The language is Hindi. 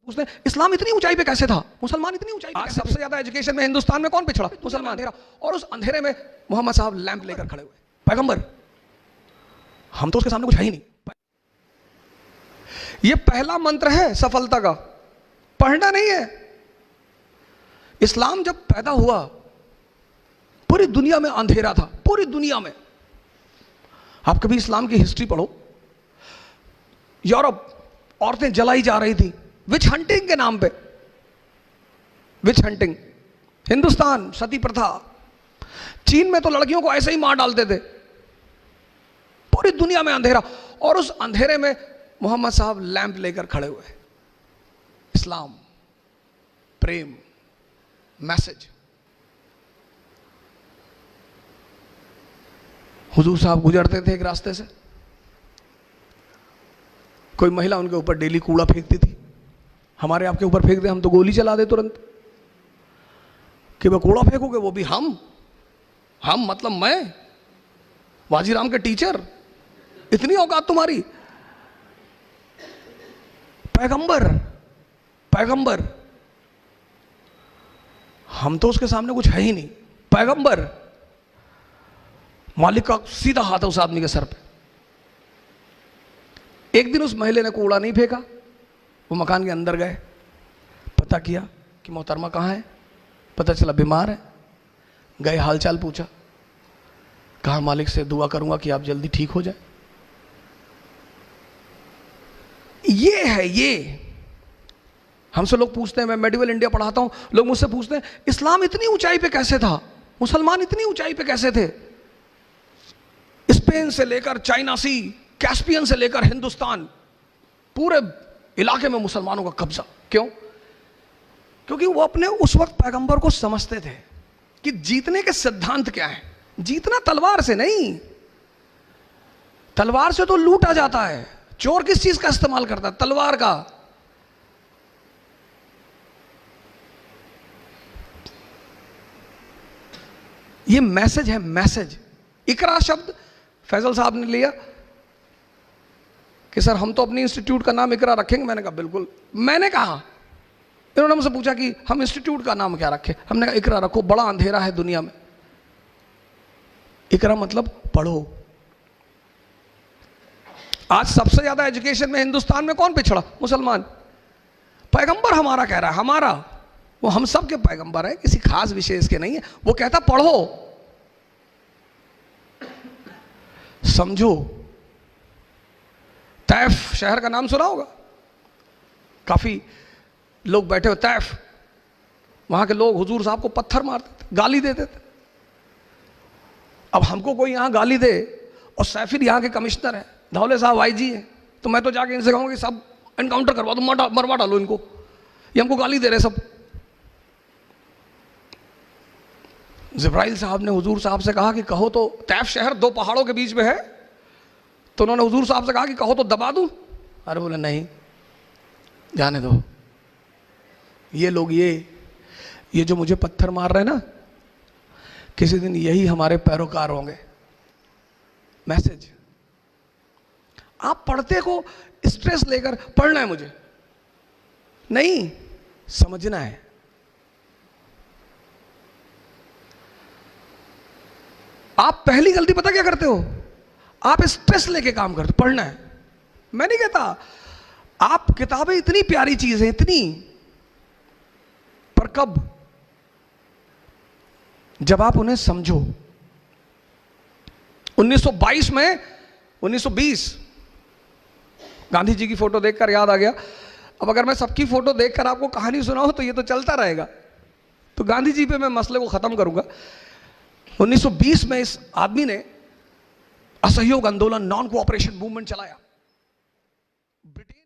पूछते हैं इस्लाम इतनी ऊंचाई पे कैसे था, मुसलमान इतनी ऊंचाई पे आज सबसे ज्यादा एजुकेशन में हिंदुस्तान में कौन पिछड़ा, मुसलमान। अंधेरा, और उस अंधेरे में मोहम्मद साहब लैंप लेकर खड़े हुए, पैगंबर। हम तो उसके सामने कुछ है ही नहीं। ये पहला मंत्र है सफलता का, पढ़ना नहीं है। इस्लाम जब पैदा हुआ पूरी दुनिया में अंधेरा था, पूरी दुनिया में। आप कभी इस्लाम की हिस्ट्री पढ़ो, यूरोप औरतें जलाई जा रही थी विच हंटिंग के नाम पे, विच हंटिंग। हिंदुस्तान सती प्रथा, चीन में तो लड़कियों को ऐसे ही मार डालते थे। पूरी दुनिया में अंधेरा, और उस अंधेरे में मोहम्मद साहब लैंप लेकर खड़े हुए। इस्लाम, प्रेम, मैसेज। हुजूर साहब गुजरते थे एक रास्ते से, कोई महिला उनके ऊपर डेली कूड़ा फेंकती थी। हमारे आपके ऊपर फेंक दे, हम तो गोली चला दे तुरंत कि वह कूड़ा फेंकोगे, वो भी हम मतलब मैं, वाजीराम के टीचर, इतनी औकात तुम्हारी। पैगंबर, पैगंबर, हम तो उसके सामने कुछ है ही नहीं। पैगंबर, मालिक का सीधा हाथ है उस आदमी के सर पे। एक दिन उस महिला ने कूड़ा नहीं फेंका, वो मकान के अंदर गए, पता किया कि मोहतरमा कहाँ है, पता चला बीमार है। गए, हालचाल पूछा, कहा मालिक से दुआ करूंगा कि आप जल्दी ठीक हो जाए। ये है, ये हमसे लोग पूछते हैं, मैं मेडिवल इंडिया पढ़ाता हूं, लोग मुझसे पूछते हैं इस्लाम इतनी ऊंचाई पे कैसे था, मुसलमान इतनी ऊंचाई पे कैसे थे। स्पेन से लेकर चाइना सी, कैस्पियन से लेकर हिंदुस्तान, पूरे इलाके में मुसलमानों का कब्जा। क्यों? क्योंकि वो अपने उस वक्त पैगंबर को समझते थे कि जीतने के सिद्धांत क्या है। जीतना तलवार से नहीं, तलवार से तो लूटा जाता है। चोर किस चीज का इस्तेमाल करता है? तलवार का। ये मैसेज है, मैसेज। इकरा शब्द फैजल साहब ने लिया कि सर हम तो अपनी इंस्टीट्यूट का नाम इकरा रखेंगे। मैंने कहा बिल्कुल। मैंने कहा, इन्होंने मुझसे पूछा कि हम इंस्टीट्यूट का नाम क्या रखें, हमने कहा इकरा रखो, बड़ा अंधेरा है दुनिया में। इकरा मतलब पढ़ो। आज सबसे ज्यादा एजुकेशन में हिंदुस्तान में कौन पिछड़ा? मुसलमान। पैगंबर हमारा कह रहा है, हमारा, वो हम सब के पैगंबर है, किसी खास विशेष के नहीं है। वो कहता पढ़ो, समझो। तैफ शहर का नाम सुना होगा, काफी लोग बैठे हो। तैफ, वहां के लोग हुजूर साहब को पत्थर मारते थे, गाली देते थे। अब हमको कोई यहां गाली दे, और सैफिर यहां के कमिश्नर है, धौले साहब आईजी है, तो मैं तो जाके इनसे कहूंगा कि सब एनकाउंटर करवा दो, मरवा डालो इनको, ये हमको गाली दे रहे सब। जिब्राइल साहब ने हुजूर साहब से कहा कि कहो तो, तैफ शहर दो पहाड़ों के बीच में है, तो उन्होंने हुजूर साहब से कहा कि कहो तो दबा दूं। अरे बोले नहीं, जाने दो। ये लोग, ये जो मुझे पत्थर मार रहे हैं ना, किसी दिन यही हमारे पैरोकार होंगे। मैसेज। आप पढ़ते को स्ट्रेस लेकर पढ़ना है मुझे नहीं, समझना है। आप पहली गलती पता क्या करते हो? आप स्ट्रेस लेके काम करते। पढ़ना है, मैं नहीं कहता, आप किताबें इतनी प्यारी चीज है, इतनी, पर कब? जब आप उन्हें समझो। 1922 में, 1920, गांधी जी की फोटो देखकर याद आ गया। अब अगर मैं सबकी फोटो देखकर आपको कहानी सुनाऊं तो ये तो चलता रहेगा, तो गांधी जी पे मैं मसले को खत्म करूंगा। 1920 में इस आदमी ने असहयोग आंदोलन, नॉन कोऑपरेशन मूवमेंट चलाया।